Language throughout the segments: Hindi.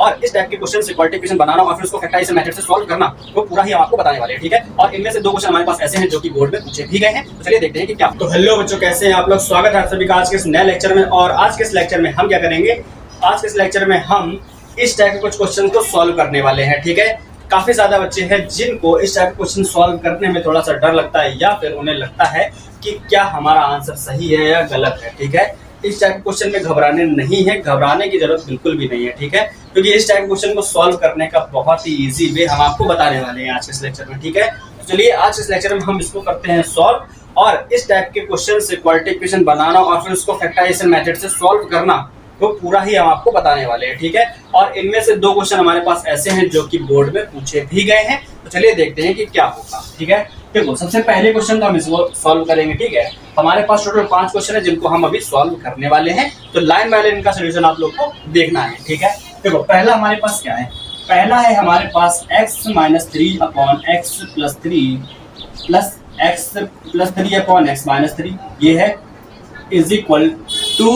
और इस टाइप के क्वेश्चन से क्वालिटी क्वेश्चन बनाना और फिर उसको फैक्टराइजेशन मेथड से सॉल्व करना, वो पूरा ही हम आपको बताने वाले हैं, ठीक है। और इनमें से 2 क्वेश्चन हमारे पास ऐसे हैं जो कि बोर्ड में पूछे भी गए हैं, तो चलिए देखते हैं कि क्या। तो हेलो बच्चों, कैसे हैं आप लोग? स्वागत है आप सभी का आज के इस नए लेक्चर में। और आज के इस लेक्चर में हम क्या करेंगे, आज के इस लेक्चर में हम इस टाइप के कुछ क्वेश्चन को सॉल्व करने वाले हैं, ठीक है। काफी ज्यादा बच्चे हैं जिनको इस टाइप के क्वेश्चन सॉल्व करने में थोड़ा सा डर लगता है, या फिर उन्हें लगता है कि क्या हमारा आंसर सही है या गलत है, ठीक है। इस टाइप के क्वेश्चन में घबराने नहीं है, घबराने की जरूरत बिल्कुल भी नहीं है, ठीक है, क्योंकि इस टाइप के क्वेश्चन को सॉल्व करने का बहुत ही इजी वे हम आपको बताने वाले हैं आज के इस लेक्चर में, ठीक है। तो चलिए आज इस लेक्चर में हम इसको करते हैं सॉल्व, और इस टाइप के क्वेश्चन से क्वालिटी क्वेश्चन बनाना और फिर उसको फैक्टराइजेशन मेथड से सॉल्व करना, वो पूरा ही हम आपको बताने वाले हैं, ठीक है। और इनमें से 2 क्वेश्चन हमारे पास ऐसे हैं जो कि बोर्ड में पूछे भी गए हैं, तो चलिए देखते हैं कि क्या होगा, ठीक है। देखो, सबसे पहले क्वेश्चन तो हम इसको सॉल्व करेंगे, ठीक है। हमारे पास टोटल 5 क्वेश्चन है जिनको हम अभी सॉल्व करने वाले हैं, तो लाइन बाय लाइन इनका सोल्यूशन आप लोग को देखना है, ठीक है। देखो, पहला हमारे पास क्या है, पहला है हमारे पास x - 3 upon x + 3 plus x + 3 upon x - 3, ये है is equal to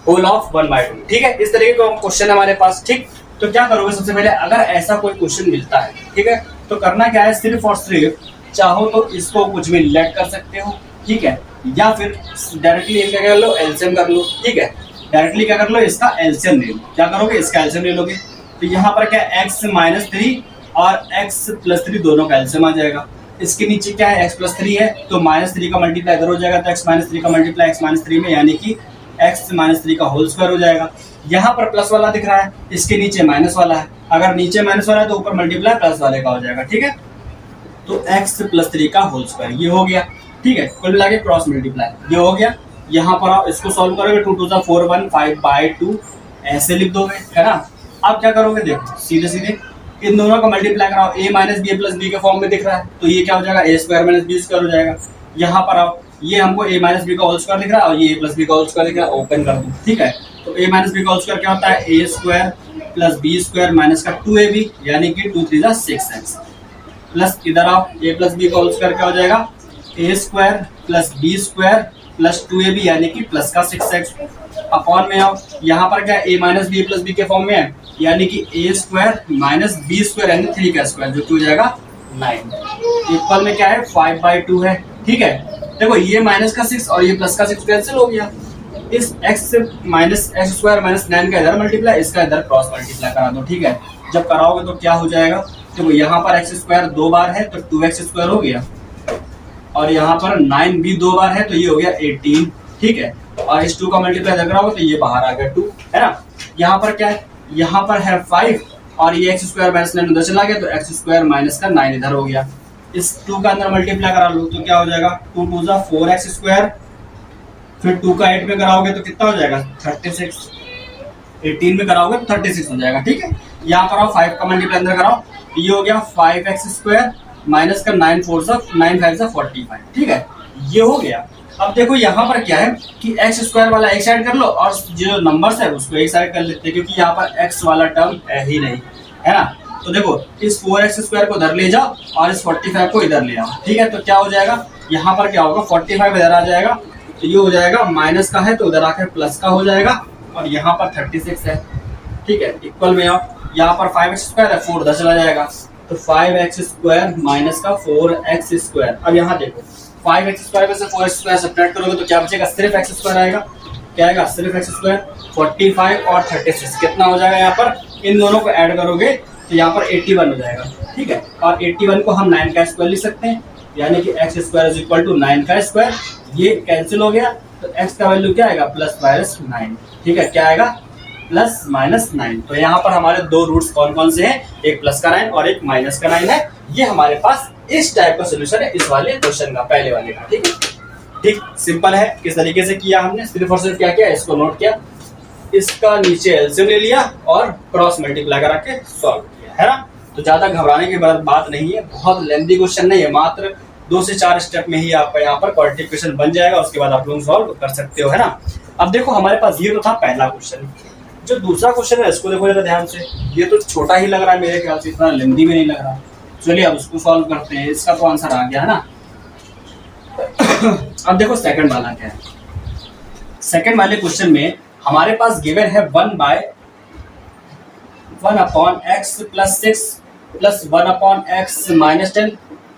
whole of 1/2, ठीक है। इस तरीके का क्वेश्चन है हमारे पास, ठीक। तो क्या करोगे, सबसे पहले अगर ऐसा कोई क्वेश्चन मिलता है, ठीक है, तो करना क्या है, सिर्फ और सिर्फ चाहो तो इसको कुछ भी लेट कर सकते हो, ठीक है, या फिर डायरेक्टली इनका क्या कर लो, एलसीएम कर लो, ठीक है। डायरेक्टली क्या कर लो, इसका एलसीएम ले लो। क्या करोगे, इसका एलसीएम ले लोगे, तो यहाँ पर क्या x - 3 और x + 3 दोनों का एलसीएम आ जाएगा। इसके नीचे क्या है, x + 3 है, तो -3 का मल्टीप्लाई इधर हो जाएगा, तो x - 3 का मल्टीप्लाई x - 3 में, यानी कि x - 3 का होल स्क्वायर हो जाएगा। यहाँ पर प्लस वाला दिख रहा है, इसके नीचे माइनस वाला है, अगर नीचे माइनस वाला है तो ऊपर मल्टीप्लाई प्लस वाले का हो जाएगा, ठीक है। तो x + 3 का होल स्क्वायर ये हो गया, ठीक है। कुल मिला के क्रॉस मल्टीप्लाई ये हो गया। यहाँ पर आप इसको सॉल्व करोगे, 2 × 2 = 4 1/5/2 ऐसे लिख दोगे, है ना। अब क्या करोगे, देखो सीधे सीधे इन दोनों का मल्टीप्लाई कराओ, a - b + b के फॉर्म में दिख रहा है, तो ये क्या हो जाएगा, a² - b² हो जाएगा। यहाँ पर आप ये हमको a - b का होल स्क्वायर दिख रहा है और ये a + b का होल स्क्वायर दिख रहा है, ओपन कर दो, ठीक है। तो a - b का होल स्क्वायर क्या होता है, a² + b² माइनस का 2ab, यानी कि 2 × 3 = 6x, प्लस इधर आओ, a + b का होल स्क्वायर क्या हो जाएगा, a² + b² + 2ab, यानी कि प्लस का 6x, अपॉन में आओ, यहाँ पर क्या a - b + b के फॉर्म में है, यानी कि a² - b² यानी 3 का स्क्वायर, जो कि हो जाएगा 9, इक्वल में क्या है, 5/2 है, ठीक है। देखो, ये माइनस का 6 और ये प्लस का 6 कैंसिल हो गया। इस x से -x² - 9 का इधर मल्टीप्लाई, इसका इधर क्रॉस मल्टीप्लाई करा दो, ठीक है। जब कराओगे तो क्या हो जाएगा, देखो यहाँ पर x² 2 बार है तो 2x² हो गया, और यहाँ पर 9 भी 2 बार है तो ये हो गया 18, ठीक है। और इस 2 का मल्टीप्लाई इधर कराओगे तो ये बाहर आ गया 2, है ना। यहाँ पर क्या है, यहाँ पर है 5 और ये x² - 9 उधर चला गया, तो x² - 9 इधर हो गया। इस 2 का अंदर मल्टीप्लाई करा लो तो क्या हो जाएगा, 2 × 2 = 4x², फिर 2 का 8 में कराओगे तो कितना हो जाएगा, 36, 18 में कराओगे तो 36 हो जाएगा, ठीक है। यहाँ पर आओ, 5 का मल्टीप्लाई अंदर कराओ, ये हो गया 5x² माइनस का 9 5 = 45, ठीक है, ये हो गया। अब देखो यहाँ पर क्या है कि x² वाला एक साइड कर लो और जो नंबर्स है उसको एक साइड कर लेते हैं, क्योंकि यहाँ पर x वाला टर्म है ही नहीं, है ना। तो देखो, इस 4x² को इधर ले जाओ और इस 45 को इधर ले आओ, ठीक है। तो क्या हो जाएगा, यहाँ पर क्या होगा, 45 इधर आ जाएगा, तो ये हो जाएगा माइनस का है तो उधर आकर प्लस का हो जाएगा, और यहाँ पर 36 है, ठीक है, इक्वल में आओ, यहाँ पर 5x² है, 4 उधर चला जाएगा, तो 5x² माइनस का 4x²। अब यहाँ देखो, 5x² में से 4x² सब्ट्रैक्ट करोगे तो क्या बचेगा, सिर्फ x² आएगा, क्या आएगा, सिर्फ x²। 45 और 36 कितना हो जाएगा, यहाँ पर इन दोनों को ऐड करोगे तो यहाँ पर 81 हो जाएगा, ठीक है। और 81 को हम 9 का स्क्वायर लिख सकते हैं, यानी कि x² = 9 का स्क्वायर, ये कैंसिल हो गया, तो x का वैल्यू क्या आएगा, +-9, ठीक है, क्या आएगा, +-9। तो यहाँ पर हमारे 2 रूट्स कौन कौन से हैं, एक प्लस का 9 और एक माइनस का 9 है। ये हमारे पास इस टाइप का सोल्यूशन है इस वाले क्वेश्चन का, पहले वाले का, ठीक है। ठीक, सिंपल है। किस तरीके से किया हमने, सिर्फ और सिर्फ क्या किया, इसको नोट किया, इसका नीचे एलसीएम ले लिया और क्रॉस मल्टीप्लाई करा के सॉल्व किया, है ना। तो ज्यादा घबराने की बात नहीं है, बहुत लेंथी क्वेश्चन नहीं है, मात्र 2 से 4 स्टेप में ही आपका यहाँ पर क्वाड्रेटिक क्वेश्चन बन जाएगा, उसके बाद आप लोग सॉल्व कर सकते हो, है ना। अब देखो, हमारे पास ये तो था पहला क्वेश्चन, जो दूसरा क्वेश्चन है इसको देखो जरा ध्यान से, ये तो छोटा ही लग रहा है मेरे ख्याल से, इतना लेंथी भी नहीं लग रहा। चलिए अब उसको सॉल्व करते हैं, इसका तो आंसर आ गया, है ना। अब देखो सेकंड वाला क्या है। सेकंड वाले क्वेश्चन में हमारे पास गिवन है 1/, 1 upon x plus 6 plus 1 upon x minus 10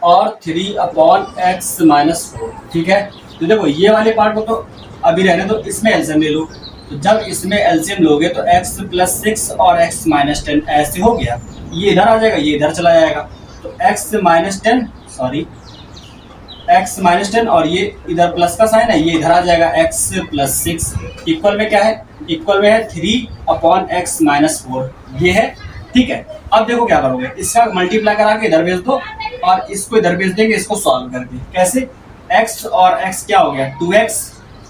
और 3 अपॉन एक्स माइनस 4। ठीक है, तो देखो ये वाले पार्ट को तो अभी रहने दो, इसमें एलसीएम ले लो। तो जब इसमें एलसीएम लोगे तो x प्लस 6 और x माइनस 10 ऐसे हो गया, ये इधर आ जाएगा, ये इधर चला जाएगा। तो x माइनस 10 और ये इधर प्लस का साइन है, ये इधर आ जाएगा x प्लस 6 इक्वल में क्या है, इक्वल में है 3 अपॉन एक्स माइनस 4, ये है। ठीक है, अब देखो क्या करोगे, इसका मल्टीप्लाई करा के इधर भेज दो और इसको इधर भेज देंगे, इसको सॉल्व करके। कैसे, x और x क्या हो गया 2x।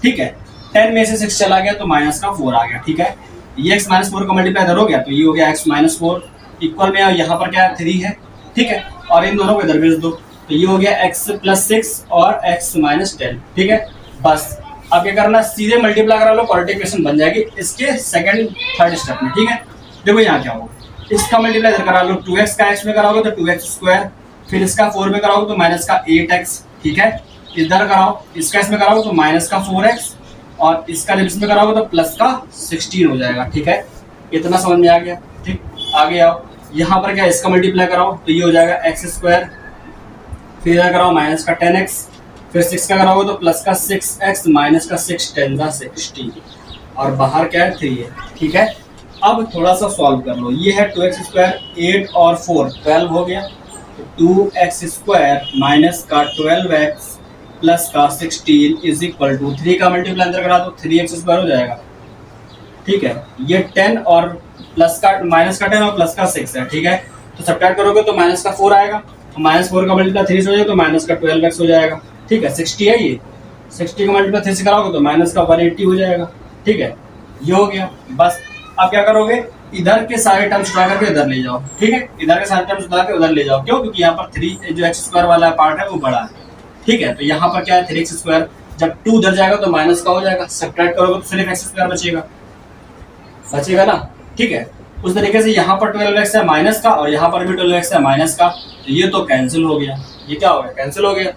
ठीक है, 10 में से 6 चला गया तो माइनस का 4 आ गया। ठीक है, ये x माइनस 4 का मल्टीप्लाई इधर हो गया तो ये हो गया x माइनस 4 इक्वल में यहाँ पर क्या है 3 है। ठीक है, और इन दोनों को इधर भेज दो तो ये हो गया x प्लस 6 और x माइनस 10। ठीक है, बस अब क्या करना, सीधे मल्टीप्लाई करा लो, क्वाड्रेटिक इक्वेशन बन जाएगी इसके सेकंड थर्ड स्टेप में। ठीक है, देखो यहाँ क्या होगा, इसका मल्टीप्लाई इधर करा लो, 2x का x में कराओगे तो 2x स्क्वायर, फिर इसका 4 में कराओगे तो माइनस का 8x। ठीक है, इधर कराओ, इसका इसमें कराओगे तो माइनस का 4x और इसका जब इसमें कराओगे तो प्लस का 16 हो जाएगा। ठीक है, इतना समझ में आ गया। ठीक, आगे आओ, यहाँ पर क्या इसका मल्टीप्लाई कराओ तो ये हो जाएगा x स्क्वायर, फिर इधर कराओ माइनस का 10x, फिर 6 का कराओगे तो प्लस का 6x माइनस का 6 10 का 16 और बाहर क्या है 3 है। ठीक है, अब थोड़ा सा सॉल्व कर लो, ये है 2x स्क्वायर 8 और 4 12 हो गया, 2x स्क्वायर माइनस का 12x प्लस का 16 इज इक्वल टू 3 का मल्टीप्लाई अंदर करा दो 3x स्क्वायर हो जाएगा। ठीक है, ये 10 और प्लस का माइनस का 10 और प्लस का 6 है। ठीक है, तो सब्ट्रैक्ट करोगे तो माइनस का 4 आएगा, तो माइनस 4 का मल्टीप्लाई 3 से हो जाएगा तो माइनस का 12x हो जाएगा। ठीक है, 60 है, ये 60 का मल्टीप्लाई 3 से कराओगे तो माइनस का 180 हो जाएगा। ठीक है, ये हो गया। बस अब क्या करोगे, इधर के सारे टर्म्स उठा करके इधर ले जाओ। ठीक है, इधर के सारे टर्म्स उठा के उधर ले जाओ, क्यों, क्योंकि यहाँ पर 3 जो x स्क्वायर वाला पार्ट है वो बड़ा है। ठीक है, तो यहाँ पर क्या है 3x स्क्वायर, जब 2 उधर जाएगा तो माइनस का हो जाएगा, सब्ट्रैक्ट करोगे तो सिर्फ x स्क्वायर बचेगा ना। ठीक है, उस तरीके से यहाँ पर 12x है माइनस का और यहाँ पर भी 12x है माइनस का, तो ये तो कैंसिल हो गया, ये क्या हो गया कैंसिल हो गया।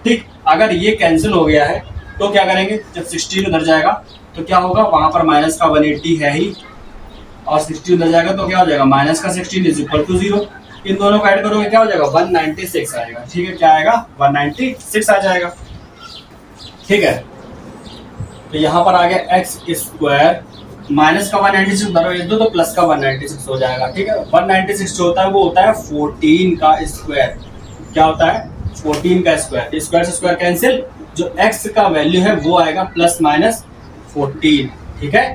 ठीक, अगर ये कैंसिल हो गया है तो क्या करेंगे, जब 16 उधर जाएगा तो क्या होगा, वहां पर माइनस का 180 है ही और 16 उधर जाएगा तो क्या हो जाएगा माइनस का 16 इज इक्वल टू 0। इन दोनों को ऐड करोगे क्या हो जाएगा 196 आएगा। ठीक है, क्या आएगा 196 आ जाएगा। ठीक है, तो यहाँ पर आ गया x स्क्वायर माइनस का 196 उधर भेज दो तो प्लस का 196 हो जाएगा। ठीक है, 196 जो होता है वो होता है 14 का स्क्वायर। क्या होता है 14 का स्क्वायर, स्क्वायर से स्क्वायर कैंसिल, जो x का वैल्यू है वो आएगा प्लस माइनस 14। ठीक है,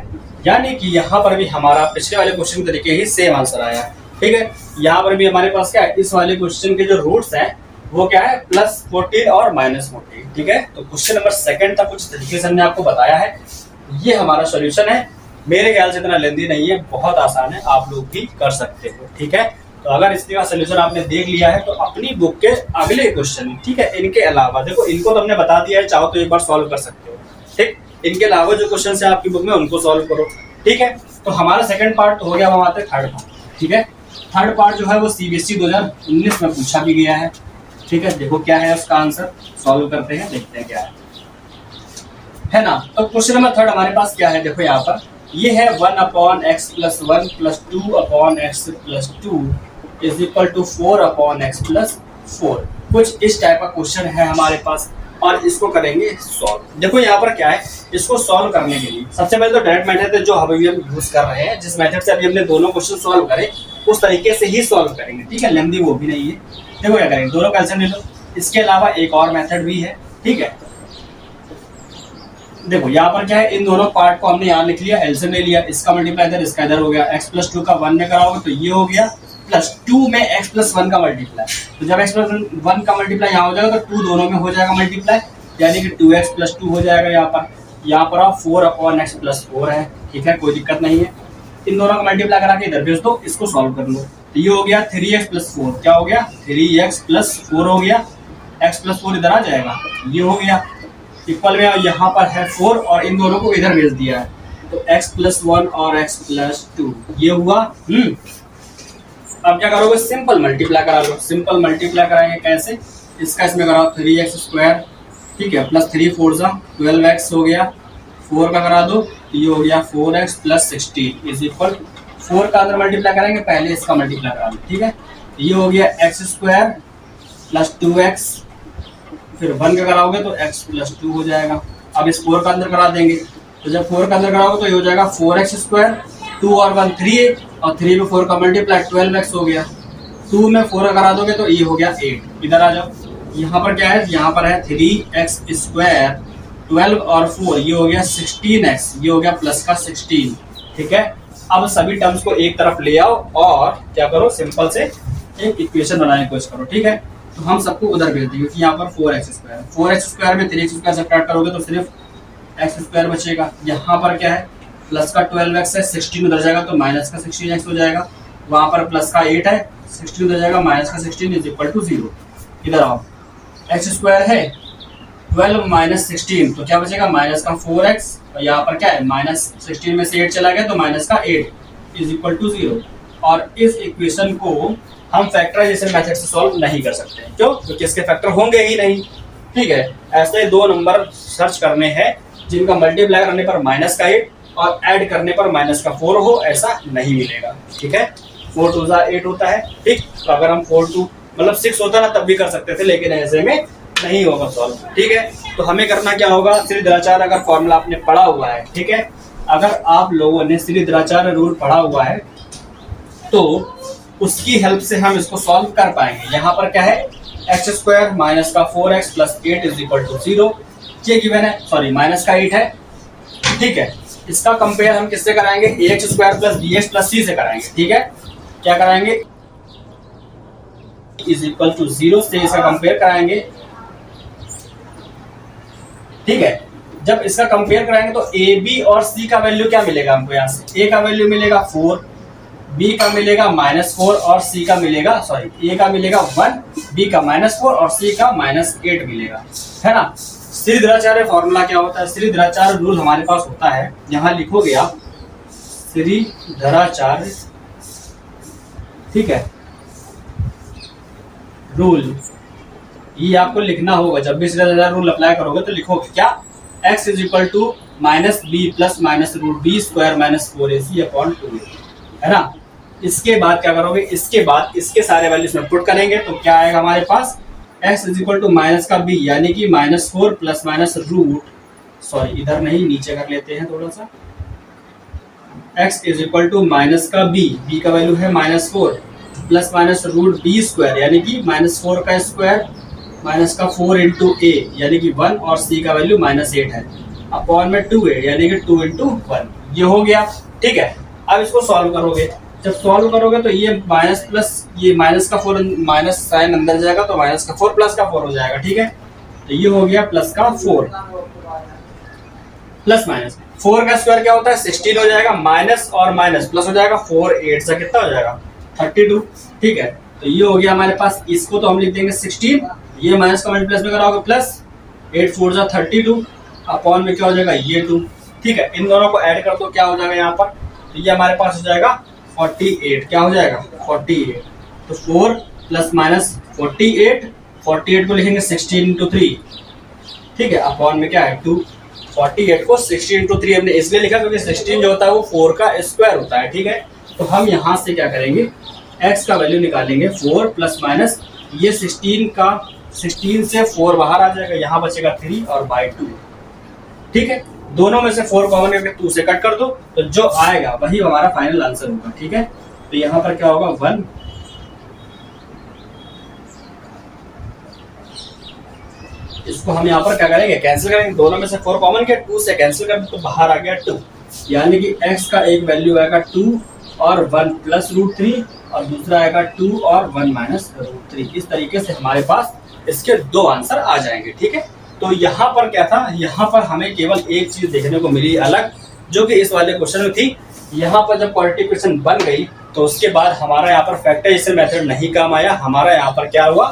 यानी कि यहाँ पर भी हमारा पिछले वाले क्वेश्चन के तरीके ही सेम आंसर आया। ठीक है, यहाँ पर भी हमारे पास क्या है, इस वाले क्वेश्चन के जो रूट्स हैं वो क्या है प्लस 14 और माइनस 14। ठीक है, तो क्वेश्चन नंबर 2 तक कुछ तरीके से हमने आपको बताया है, ये हमारा सॉल्यूशन है। मेरे ख्याल से इतना लेंदी नहीं है, बहुत आसान है, आप लोग भी कर सकते हो। ठीक है, तो अगर इसके का सोल्यूशन आपने देख लिया है तो अपनी बुक के अगले क्वेश्चन, ठीक है, इनके अलावा देखो इनको तो हमने बता दिया है, चाहो तो एक बार सॉल्व कर सकते हो। ठीक, इनके अलावा जो क्वेश्चन है आपकी बुक में उनको सॉल्व करो। ठीक है, तो हमारा सेकंड पार्ट हो गया, हम आते हैं थर्ड पार्ट। ठीक है, थर्ड पार्ट जो है वो CBSE 2019 में पूछा भी गया है। ठीक है, देखो क्या है उसका आंसर, सॉल्व करते हैं, देखते हैं क्या है ना। तो क्वेश्चन नंबर 3 हमारे पास क्या है, देखो यहाँ पर ये है 1 upon x plus 1 plus 2 upon x plus 2 is equal to 4 upon x plus 4। कुछ इस टाइप का क्वेश्चन है हमारे पास और इसको करेंगे सॉल्व। देखो यहाँ पर क्या है, इसको सॉल्व करने के लिए सबसे पहले तो डायरेक्ट मेथड है जो अभी हम यूज कर रहे हैं, जिस मेथड से अभी हमने दोनों क्वेश्चन सॉल्व करे उस तरीके से ही सॉल्व करेंगे। ठीक है, लेंदी वो भी नहीं है। देखो क्या करेंगे, दोनों कैल्शियम ले लो, इसके अलावा एक और मेथड भी है। ठीक है, देखो यहाँ पर क्या है, इन दोनों पार्ट को हमने यहाँ लिख लिया, एलसीएम ले लिया, इसका मल्टीप्लाई इधर इसका इधर हो गया, x प्लस 2 का 1 में कराओगे तो ये हो गया, प्लस 2 में x प्लस 1 का मल्टीप्लाई, तो जब x प्लस 1 का मल्टीप्लाई यहाँ हो जाएगा तो 2 दोनों में हो जाएगा मल्टीप्लाई, यानी कि 2x प्लस 2 हो जाएगा। यहाँ पर आप 4 अपॉन एक्स प्लस 4 है। ठीक है, कोई दिक्कत नहीं है, इन दोनों का मल्टीप्लाई करा के इधर भेज दो, इसको सॉल्व कर लो। तो ये हो गया 3x प्लस 4, क्या हो गया 3x प्लस 4 हो गया, x प्लस 4 इधर आ जाएगा, ये हो गया इक्वल में, यहाँ पर है 4 और इन दोनों को इधर भेज दिया है, तो x प्लस 1 और x प्लस 2 ये हुआ। अब क्या करोगे, सिंपल मल्टीप्लाई करा लो। सिंपल मल्टीप्लाई कराएंगे कैसे, इसका इसमें कराओ 3x स्क्वायर, ठीक है, प्लस 3 4 12x हो गया, 4 का करा दो, ये हो गया 4x प्लस 16 इज इक्वल 4 का अंदर मल्टीप्लाई करेंगे, पहले इसका मल्टीप्लाई करा लो, ठीक है। ये हो गया एक्स स्क्वायर प्लस 2x, फिर 1 का कराओगे तो x प्लस 2 हो जाएगा। अब इस 4 का अंदर करा देंगे, तो जब 4 का अंदर कराओगे तो ये हो जाएगा 4x स्क्वायर, 2 और 1 3, और 3 में 4 का मल्टीप्लाई 12x हो गया। 2 में 4 करा दोगे तो ये हो गया 8। इधर आ जाओ, यहाँ पर क्या है, यहाँ पर है 3x स्क्वायर 12 और 4, ये हो गया 16x, ये हो गया प्लस का 16, ठीक है। अब सभी टर्म्स को एक तरफ ले आओ और क्या करो, सिंपल से एक इक्वेशन बनाने की कोशिश करो, ठीक है। तो हम सबको उधर भेज देंगे, यहाँ पर 4x स्क्वायर में 3x स्क्वायर सब्ट्रैक्ट करोगे तो सिर्फ x स्क्वायर बचेगा। यहाँ पर क्या है, प्लस का 12x है, 16 उधर जाएगा तो माइनस का 16x हो जाएगा। वहाँ पर प्लस का 8 है, 16 उधर जाएगा, माइनस का 16 इज इक्वल टू 0। इधर आओ, x स्क्वायर है 12 माइनस 16, तो क्या बचेगा, माइनस का 4x, और यहाँ पर क्या है, माइनस 16 में से 8 चला गया तो माइनस का 8 इज इक्वल टू 0। और इस इक्वेशन को हम फैक्टराइजेशन मेथड से सॉल्व नहीं कर सकते, क्यों, क्योंकि इसके फैक्टर होंगे ही नहीं, ठीक है। ऐसे 2 नंबर सर्च करने हैं जिनका मल्टीप्लाई करने पर माइनस का 8 और ऐड करने पर माइनस का 4 हो, ऐसा नहीं मिलेगा, ठीक है। 4 2 8 होता है, ठीक। तो अगर हम 4 2 मतलब 6 होता ना तब भी कर सकते थे, लेकिन ऐसे में नहीं होगा सॉल्व, ठीक है। तो हमें करना क्या होगा, श्रीधराचार्य अगर फॉर्मूला आपने पढ़ा हुआ है, ठीक है, अगर आप लोगों ने श्रीधराचार्य रूल पढ़ा हुआ है तो उसकी हेल्प से हम इसको सॉल्व कर पाएंगे। यहाँ पर क्या है, एक्स स्क्वायर माइनस का 4x plus 8 is equal to 0, ये गिवन है, सॉरी माइनस का 8 है, ठीक है। इसका कंपेयर हम किससे कराएंगे, ax square plus bx plus c से कराएंगे, ठीक है। क्या कराएंगे, इज इक्वल टू 0 से इसका कंपेयर कराएंगे, ठीक है। जब इसका कंपेयर कराएंगे तो ए बी और सी का वैल्यू क्या मिलेगा हमको, यहाँ से ए का वैल्यू मिलेगा 4, बी का मिलेगा -4 और सी का मिलेगा, सॉरी ए का मिलेगा 1, बी का -4 और सी का -8 मिलेगा, है ना। श्रीधराचार्य फॉर्मूला क्या होता है, श्रीधराचार्य रूल हमारे पास होता है, यहाँ लिखोगे आप श्रीधराचार्य, ठीक है, रूल, ये आपको लिखना होगा। जब भी श्रीधराचार्य रूल अप्लाई करोगे तो लिखोगे क्या, x is equal to minus b plus minus root b square minus 4ac upon 2a, है ना। इसके बाद क्या करोगे, इसके बाद इसके सारे वैल्यूज में पुट करेंगे तो क्या आएगा हमारे पास, x is equal to minus का b यानी कि -4 प्लस माइनस रूट, सॉरी इधर नहीं नीचे कर लेते हैं थोड़ा सा, x is equal to minus का b का वैल्यू है -4 plus minus root b square यानी कि -4 का स्क्वायर माइनस का 4 इंटू ए यानी कि 1 और सी का वैल्यू -8 है, अपॉन में 2a यानी कि 2 इंटू 1, ये हो गया, ठीक है। अब इसको सॉल्व करोगे, जब सॉल्व करोगे तो ये माइनस प्लस ये माइनस का 4 माइनस साइन अंदर जाएगा तो माइनस का 4 प्लस का 4 हो जाएगा, ठीक है। तो ये हो गया प्लस का 4 प्लस माइनस 4 का स्क्वायर क्या होता है 16 हो जाएगा, माइनस और माइनस प्लस हो जाएगा, 4 8 से कितना हो जाएगा 32, ठीक है। तो ये हो गया हमारे पास, इसको तो हम लिख देंगे 16, ये माइनस का मल्टीप्लस में कराओगे प्लस 8 4 जा 32 अपॉन में क्या हो जाएगा ये 2, ठीक है। इन दोनों को ऐड कर दो, क्या हो जाएगा यहाँ पर, तो ये हमारे पास हो जाएगा 48, क्या हो जाएगा 48, तो 4 प्लस माइनस 48, 48 को लिखेंगे 16 इंटू 3, ठीक है, अपॉन में क्या है 2, 48 को 16 इंटू 3 हमने इसलिए लिखा क्योंकि 16 जो होता है वो 4 का स्क्वायर होता है, ठीक है। तो हम यहाँ से क्या करेंगे, x का वैल्यू निकालेंगे 4 प्लस माइनस ये 16 से 4 बाहर आ जाएगा, यहाँ बचेगा 3 और बाई 2, ठीक है। दोनों में से 4 कॉमन करके 2 से कट कर दो तो जो आएगा वही हमारा फाइनल आंसर होगा, ठीक है। तो यहाँ पर क्या होगा 1, इसको हम यहाँ पर क्या करेंगे कैंसिल करेंगे, दोनों में से 4 कॉमन किया 2 से कैंसिल कर तो बाहर आ गया 2, यानी कि x का एक वैल्यू आएगा 2 और 1 प्लस रूट 3 और दूसरा आएगा 2 और 1 माइनस रूट 3। इस तरीके से हमारे पास इसके 2 आंसर आ जाएंगे, ठीक है। तो यहाँ पर क्या था, यहाँ पर हमें केवल एक चीज देखने को मिली अलग, जो कि इस वाले क्वेश्चन में थी। यहाँ पर जब क्वाड्रेटिक इक्वेशन बन गई तो उसके बाद हमारा यहाँ पर फैक्टराइजेशन मेथड नहीं काम आया, हमारा यहाँ पर क्या हुआ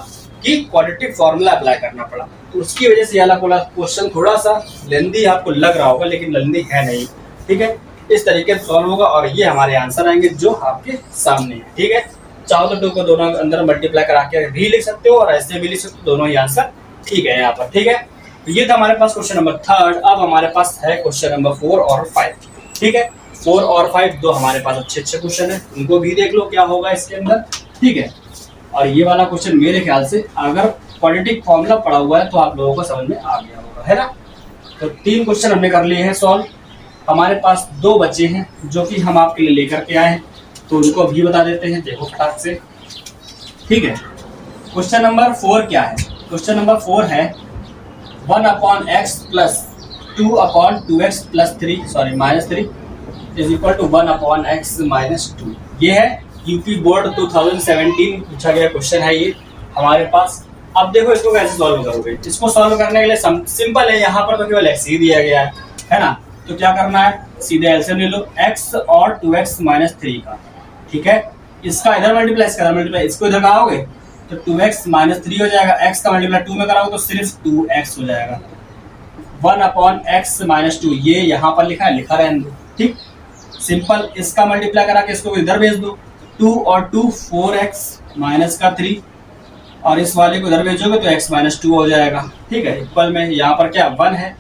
कि क्वाड्रेटिक फॉर्मूला अप्लाई करना पड़ा। तो उसकी वजह से ये वाला क्वेश्चन थोड़ा सा लेंदी आपको लग रहा होगा, लेकिन लेंदी है नहीं, ठीक है। इस तरीके से सॉल्व होगा और ये हमारे आंसर आएंगे जो आपके सामने है, ठीक है। चाहो तो 2 को दोनों अंदर मल्टीप्लाई करा के भी लिख सकते हो और ऐसे भी लिख सकते हो, दोनों ही आंसर ठीक है यहाँ पर, ठीक है। तो ये था हमारे पास क्वेश्चन नंबर 3। अब हमारे पास है क्वेश्चन नंबर 4 और 5, ठीक है। 4 और 5 दो हमारे पास अच्छे अच्छे क्वेश्चन है, उनको भी देख लो क्या होगा इसके अंदर, ठीक है। और ये वाला क्वेश्चन मेरे ख्याल से अगर क्वाड्रेटिक फॉर्मूला पड़ा हुआ है तो आप लोगों को समझ में आ गया होगा, है ना। तो 3 क्वेश्चन हमने कर लिए हैं सॉल्व। हमारे पास 2 बचे हैं जो कि हम आपके लिए लेकर के आए हैं, तो उनको भी बता देते हैं, देखो फटाक से, ठीक है। क्वेश्चन नंबर 4 क्या है? क्वेश्चन नंबर 4 है 1/x plus 2/2x plus 3 sorry minus 3 is equal to 1/x minus 2। ये है यूपी बोर्ड 2017 पूछा गया क्वेश्चन है ये हमारे पास। अब देखो इसको कैसे सॉल्व करोगे। इसको सॉल्व करने के लिए सिंपल है, यहाँ पर तो केवल x ही दिया गया है ना। तो क्या करना है, सीधे एलसीएम ले लो x और 2x माइनस 3 का, ठीक है। इसका इधर मल्टीप्लाई, इसका इधर मल्टीप्लाई, इसको इधर कराओगे तो 2x माइनस 3 हो जाएगा, x का मल्टीप्लाई 2 में कराओगे तो सिर्फ 2x हो जाएगा। 1/x माइनस 2 ये यहाँ पर लिखा है, लिखा रहने दो, ठीक। सिंपल इसका मल्टीप्लाई करा के इसको इधर भेज दो, 2 और 2 4x माइनस का 3 और इस वाले को इधर भेजोगे तो x माइनस 2 हो जाएगा, ठीक है। इक्वल में यहाँ पर क्या 1 है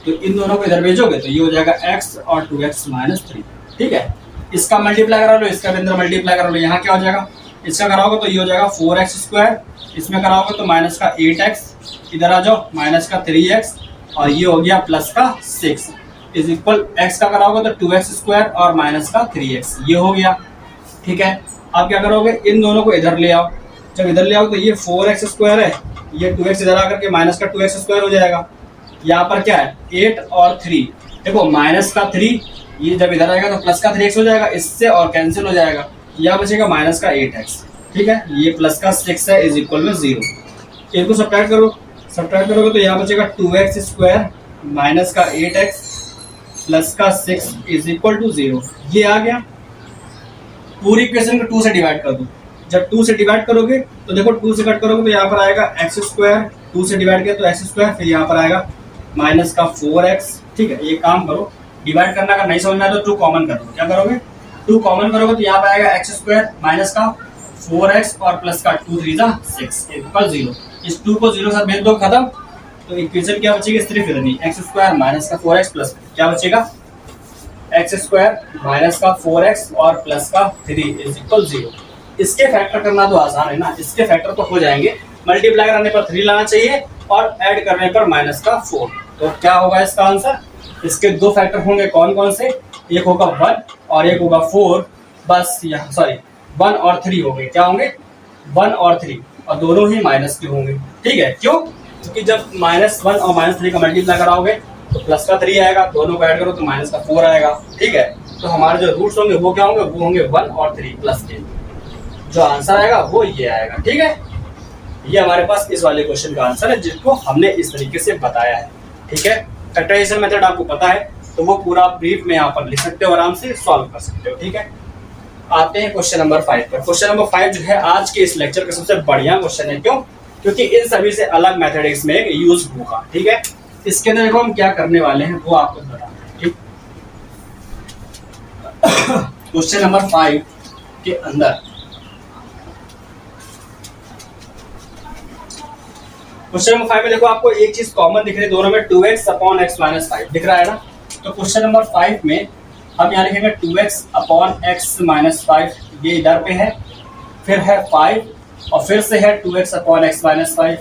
तो इन दोनों को इधर भेजोगे तो ये हो जाएगा x और 2x माइनस 3, ठीक है। इसका मल्टीप्लाई करा लो, इसका भी अंदर मल्टीप्लाई करा लो, यहाँ क्या हो जाएगा, इसका कराओगे तो ये हो जाएगा 4x स्क्वायर, इसमें कराओगे तो माइनस का 8x, इधर आ जाओ माइनस का 3x और ये हो गया प्लस का 6 इज इक्वल x का कराओगे तो 2x स्क्वायर और माइनस का 3x, ये हो गया, ठीक है। अब क्या करोगे, इन दोनों को इधर ले आओ, जब इधर ले आओ तो ये 4x स्क्वायर है, ये 2x इधर आकर के माइनस का 2x स्क्वायर हो जाएगा। यहाँ पर क्या है 8 और 3, देखो माइनस का 3 ये जब इधर आएगा तो प्लस का 3x हो जाएगा, इससे और कैंसिल हो जाएगा, यहाँ बचेगा माइनस का 8x, ठीक है। ये प्लस का 6 है इज इक्वल में 0, इनको सब्ट्रैक्ट करो, सब्ट्रैक्ट करोगे तो यहाँ बचेगा 2x स्क्वायर माइनस का 8x प्लस का 6 इज इक्वल टू 0। ये आ गया। पूरी इक्वेशन को 2 से डिवाइड कर दो, जब 2 से डिवाइड करोगे तो देखो 2 से कट करोगे तो यहाँ पर आएगा x स्क्वायर, 2 से डिवाइड किया तो x स्क्वायर, फिर यहाँ पर आएगा माइनस का 4x, ठीक है। ये काम करो, डिवाइड करना अगर नहीं समझना है तो 2 कॉमन कर दो, क्या करोगे 2 कॉमन करोगे तो यहाँ पर आएगा x स्क्वायर माइनस का 4x और प्लस का 2 3 6 इक्वल 0। इस 2 को 0 से भेज दो, खत्म। तो इक्वेशन क्या बचेगी, सिर्फ इतनी x स्क्वायर माइनस का 4x प्लस क्या बचेगा x स्क्वायर माइनस का 4x और प्लस का 3 इज इक्वल 0। इसके फैक्टर करना तो आसान है ना, इसके फैक्टर तो हो जाएंगे, मल्टीप्लाई करने पर 3 लाना चाहिए और ऐड करने पर माइनस का 4। तो क्या होगा इसका आंसर, इसके 2 फैक्टर होंगे, कौन कौन से, एक होगा 1 और एक होगा 4, बस यहाँ सॉरी 1 और 3 होंगे, क्या होंगे 1 और 3 और दोनों ही माइनस के होंगे, ठीक है। क्यों, क्योंकि जब -1 और -3 का मल्टीप्लाई कराओगे तो प्लस का 3 आएगा, दोनों को ऐड करो तो माइनस का 4 आएगा, ठीक है। तो हमारे जो रूट्स होंगे वो क्या होंगे, वो होंगे 1 और 3 प्लस के, जो आंसर आएगा वो ये आएगा, ठीक है। ये हमारे पास इस वाले क्वेश्चन का आंसर है जिसको हमने इस तरीके से बताया है, ठीक है। फैक्टराइजेशन मेथड आपको पता है तो वो पूरा ब्रीफ में यहाँ पर लिख सकते हो, आराम से सॉल्व कर सकते हो, ठीक है। आते हैं क्वेश्चन नंबर 5 पर। क्वेश्चन नंबर 5 जो है आज के इस लेक्चर का सबसे बढ़िया क्वेश्चन है, क्यों, क्योंकि इन सभी से अलग मैथमेटिक्स में यूज होगा, ठीक है। इसके अंदर देखो हम क्या करने वाले हैं वो आपको बताना है, ठीक। क्वेश्चन नंबर 5 के अंदर क्वेश्चन नंबर 5 में देखो आपको एक चीज कॉमन दिख रही है दोनों में, 2x/x-5 दिख रहा है ना। तो क्वेश्चन नंबर 5 में हम यहाँ लिखेंगे 2x/x-5, ये इधर पे है, फिर है 5 और फिर से है 2x/x-5,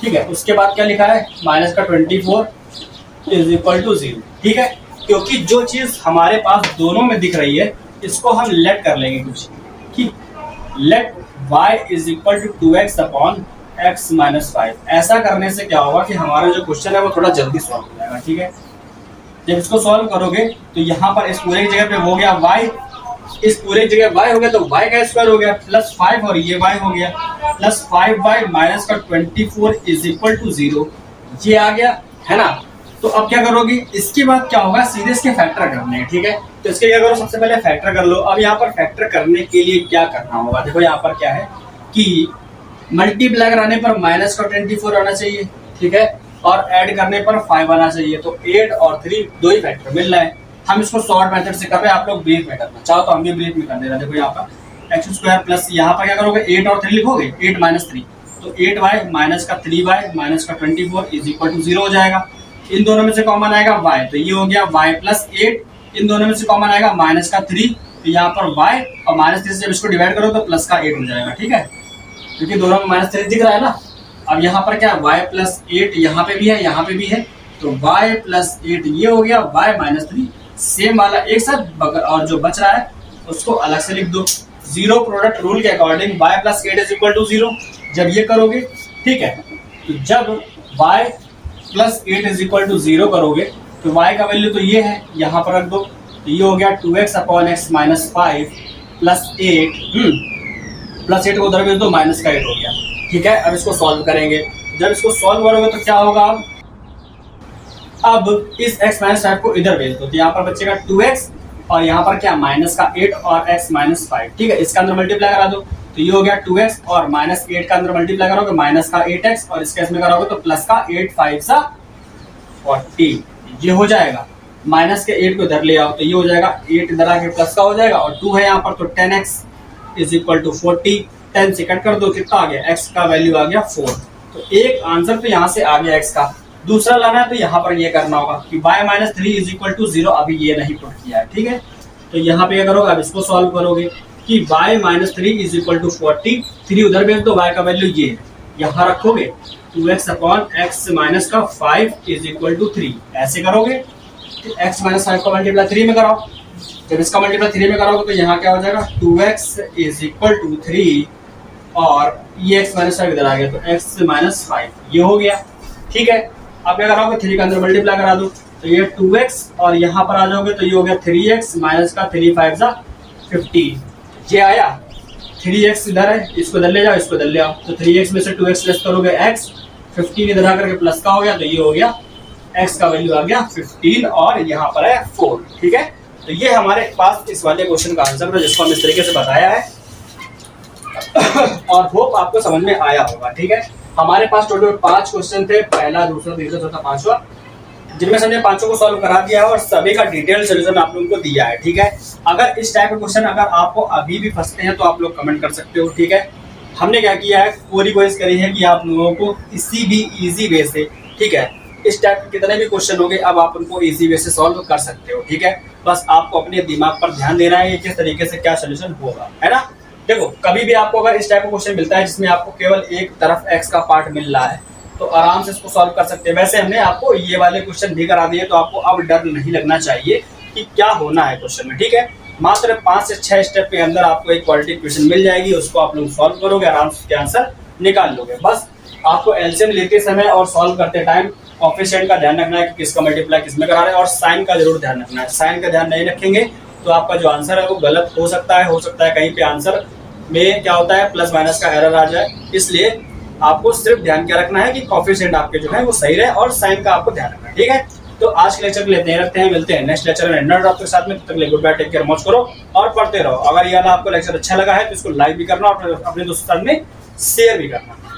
ठीक है। उसके बाद क्या लिखा है माइनस का 24 इज इक्वल टू 0, ठीक है। क्योंकि जो चीज हमारे पास दोनों में दिख रही है इसको हम लेट कर लेंगे कुछ, ठीक। Let y is equal to 2x/x-5। ऐसा करने से क्या होगा कि हमारा जो क्वेश्चन है वो थोड़ा जल्दी सॉल्व हो जाएगा, ठीक है। जब इसको सॉल्व करोगे तो यहाँ पर इस पूरे की जगह पे हो गया y, इस पूरे जगह y हो गया तो y का स्क्वायर हो गया प्लस 5 और ये y हो गया प्लस 5y माइनस का 24 इज इक्वल टू 0, ये आ गया, है ना। तो अब क्या करोगे, इसके बाद क्या होगा, सीधे इसके फैक्टर करने हैं, ठीक है। तो इसके क्या करो, सबसे पहले फैक्टर कर लो। अब यहाँ पर फैक्टर करने के लिए क्या करना होगा, देखो यहाँ पर क्या है कि मल्टीप्लाई कराने पर माइनस का 24 आना चाहिए, ठीक है, और ऐड करने पर 5 आना चाहिए। तो 8 और 3 दो ही फैक्टर मिल रहा है। हम इसको शॉर्ट मेथड से कर रहे हैं, आप लोग ब्रीफ में करना चाहो तो हम भी ब्रीफ में कर दे रहे हैं। देखो यहाँ पर एक्स स्क्वायर प्लस यहाँ पर क्या करोगे 8 और 3 लिखोगे, 8 माइनस 3 तो 8y माइनस का 3y माइनस का 24 इज इक्वल टू 0 हो जाएगा। इन दोनों में से कॉमन आएगा y, तो ये हो गया y प्लस 8 इन दोनों में से कॉमन आएगा माइनस का 3, तो यहाँ पर y और -3 से जब इसको डिवाइड करो तो प्लस का 8 हो जाएगा, ठीक है, क्योंकि दोनों में -3 दिख रहा है ना। अब यहाँ पर क्या है, y प्लस 8 यहाँ पे भी है, यहाँ पे भी है, तो y प्लस 8 ये हो गया, y -3 सेम वाला एक साथ, और जो बच रहा है उसको अलग से लिख दो। जीरो प्रोडक्ट रूल के according y plus 8 is equal to 0 जब ये करोगे, ठीक है, तो जब y plus 8 is equal to 0 करोगे तो y का वैल्यू तो ये है, यहाँ पर रख दो, तो ये हो गया 2x upon x minus 5 plus 8, plus 8 को उधर भेज दो, माइनस का 8 हो गया, ठीक है। अब इसको सॉल्व करेंगे, जब इसको सॉल्व करोगे तो क्या होगा, अब इस x माइनस 5 को इधर भेज दो, तो यहाँ पर बचेगा 2x और यहाँ पर क्या माइनस का 8 और x माइनस 5, ठीक है, इसका अंदर मल्टीप्लाई करा दो, तो ये हो गया 2x और माइनस 8 का अंदर मल्टीप्लाई करोगे माइनस का 8x और इसके इसमें करोगे तो प्लस का 8 5 सा 40, ये हो जाएगा। माइनस के 8 को इधर ले आओ तो ये हो जाएगा 8 इधर आके प्लस का हो जाएगा और 2 है यहाँ पर, तो 10x इज इक्वल टू 40, 10 से कट कर दो, कितना आ गया, x का वैल्यू आ गया 4। तो एक आंसर तो यहाँ से आ गया x का। दूसरा लाना है तो यहाँ पर ये करना होगा कि y minus 3 is equal to 0, अभी ये नहीं पुट किया है, ठीक है, तो यहाँ पे क्या करोगे, अब इसको सॉल्व करोगे कि y minus 3 is equal to 40, 3 उधर भेज दो, y का वैल्यू ये यहाँ रखोगे, 2x अपॉन x माइनस का 5 इज इक्वल टू 3, ऐसे करोगे, तो x माइनस 5 का मल्टीप्लाई 3 में कराओ, जब इसका मल्टीप्लाई 3 में कराओगे तो यहाँ क्या हो जाएगा, 2x इज इक्वल टू 3 और ये x माइनस 5 इधर आ गया, तो x माइनस 5 ये हो गया, ठीक है। अब क्या कराओगे, 3 का अंदर मल्टीप्लाई करा दो, तो ये 2x और यहाँ पर आ जाओगे तो ये हो गया 3x माइनस का 3 5 सा 15, ये आया, 3x इधर है, इसको इधर ले जाओ, इसको इधर ले आओ, तो 3x में से 2x लेस करोगे x, 15 इधर आकर के प्लस का हो गया, तो ये हो गया x का वैल्यू आ गया 15 और यहाँ पर है 4, ठीक है। तो ये हमारे पास इस वाले क्वेश्चन का आंसर था जिसको हम इस तरीके से बताया है और होप आपको समझ में आया होगा, ठीक है। हमारे पास टोटल 5 क्वेश्चन थे, पहला, दूसरा, तीसरा, चौथा, पांचवा, जिनमें से हमने 5 को सॉल्व करा दिया है और सभी का डिटेल सोल्यूशन आप लोगों को दिया है, ठीक है। अगर इस टाइप के क्वेश्चन अगर आपको अभी भी फंसते हैं तो आप लोग कमेंट कर सकते हो, ठीक है। हमने क्या किया है, पूरी कोशिश करी है कि आप लोगों को किसी भी इजी वे से, ठीक है, इस टाइप के कितने भी क्वेश्चन होंगे अब आप उनको इजी वे से सॉल्व कर सकते हो, ठीक है। बस आपको अपने दिमाग पर ध्यान देना है कि किस तरीके से क्या सोल्यूशन होगा, है ना। देखो, कभी भी आपको अगर इस टाइप का क्वेश्चन मिलता है जिसमें आपको केवल एक तरफ x का पार्ट मिल रहा है तो आराम से इसको सॉल्व कर सकते हैं। वैसे हमने आपको ये वाले क्वेश्चन भी करा दिए, तो आपको अब डर नहीं लगना चाहिए कि क्या होना है क्वेश्चन में, ठीक है। मात्र 5 से 6 स्टेप के अंदर आपको एक क्वालिटी क्वेश्चन मिल जाएगी, उसको आप लोग सॉल्व करोगे, आराम से उसके आंसर निकाल लोगे। बस आपको एलसीएम लेते समय और सॉल्व करते टाइम कोएफिशिएंट का ध्यान रखना है कि किसका मल्टीप्लाई किसमें करा रहे हैं, और साइन का जरूर ध्यान रखना है। साइन का ध्यान नहीं रखेंगे तो आपका जो आंसर है वो गलत हो सकता है कहीं पे आंसर में क्या होता है प्लस माइनस का एरर आ जाए। इसलिए आपको सिर्फ ध्यान क्या रखना है कि कोएफिशिएंट आपके जो है वो सही रहे और साइन का आपको ध्यान रखना है, ठीक है। तो आज के लेक्चर लेते हैं रखते हैं, मिलते हैं नेक्स्ट लेक्चर में नए टॉपिक के साथ में। तब तक गुड बाय, टेक केयर, मौज करो और पढ़ते रहो। अगर ये वाला आपको लेक्चर अच्छा लगा है तो इसको लाइक भी करना और अपने दोस्तों में शेयर भी करना।